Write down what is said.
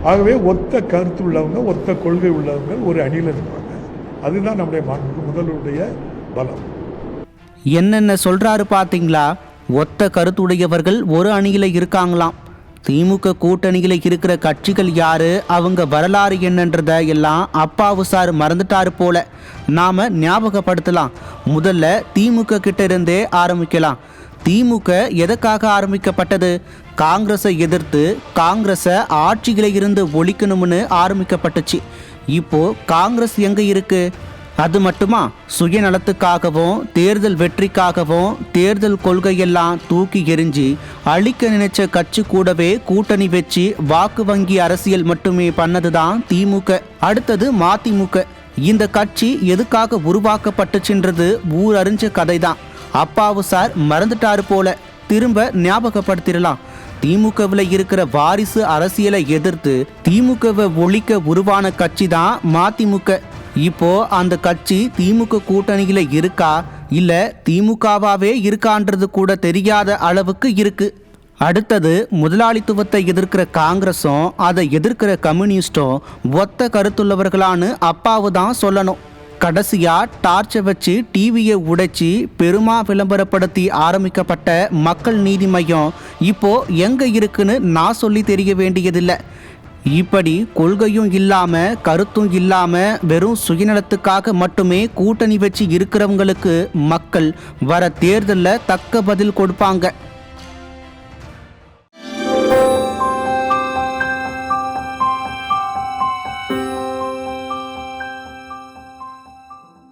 ஆகவே ஒத்த கருத்து உள்ளவங்க, ஒத்த கொள்கை உள்ளவங்க ஒரு அணியில் இருப்பாங்க. அதுதான் நம்முடைய முதல்வருடைய பலம். என்னென்ன சொல்றாரு பாத்தீங்களா? ஒத்த கருத்துடையவர்கள் ஒரு அணியில இருக்காங்களாம். திமுக கூட்டணியில இருக்கிற கட்சிகள் யாரு, அவங்க வரலாறு என்னன்றத எல்லாம் அப்பாவு சார் மறந்துட்டாரு போல. நாம ஞாபகப்படுத்தலாம். முதல்ல திமுக கிட்ட இருந்தே ஆரம்பிக்கலாம். திமுக எதற்காக ஆரம்பிக்கப்பட்டது? காங்கிரஸை எதிர்த்து காங்கிரஸை ஆட்சியில இருந்து ஒழிக்கணும்னு ஆரம்பிக்கப்பட்டுச்சு. இப்போ காங்கிரஸ் எங்க இருக்கு? அது மட்டுமா, சுயநலத்துக்காகவும் தேர்தல் வெற்றிக்காகவும் தேர்தல் கொள்கையெல்லாம் தூக்கி எறிஞ்சி அழிக்க நினைச்ச கட்சி கூடவே கூட்டணி வச்சு வாக்கு வங்கி அரசியல் மட்டுமே பண்ணதுதான் திமுக. அடுத்தது மதிமுக. இந்த கட்சி எதுக்காக உருவாக்கப்பட்டுச்சுன்றது ஊர் அறிஞ்ச கதை தான். அப்பாவு சார் மறந்துட்டாரு போல. திரும்ப ஞாபகப்படுத்திடலாம். திமுகவில் இருக்கிற வாரிசு அரசியலை எதிர்த்து திமுகவை ஒழிக்க உருவான கட்சி தான் மதிமுக. இப்போ அந்த கட்சி திமுக கூட்டணியில இருக்கா இல்ல திமுகவாவே இருக்கான்றது கூட தெரியாத அளவுக்கு இருக்கு. அடுத்தது முதலாளித்துவத்தை எதிர்க்கிற காங்கிரஸும் அதை எதிர்க்கிற கம்யூனிஸ்டும் ஒத்த கருத்துள்ளவர்களான்னு அப்பாவு தான் சொல்லணும். கடைசியா டார்ச்சை வச்சு டிவியை உடைச்சி பெருமா விளம்பரப்படுத்தி ஆரம்பிக்கப்பட்ட மக்கள் நீதி மையம் இப்போ எங்க இருக்குன்னு நான் சொல்லி தெரிய வேண்டியதில்லை. இப்படி கொள்கையும் இல்லாம கருத்தும் இல்லாம வெறும் சுயநலத்துக்காக மட்டுமே கூட்டணி வச்சு இருக்கிறவங்களுக்கு மக்கள் வர தேர்தலில் தக்க பதில் கொடுப்பாங்க.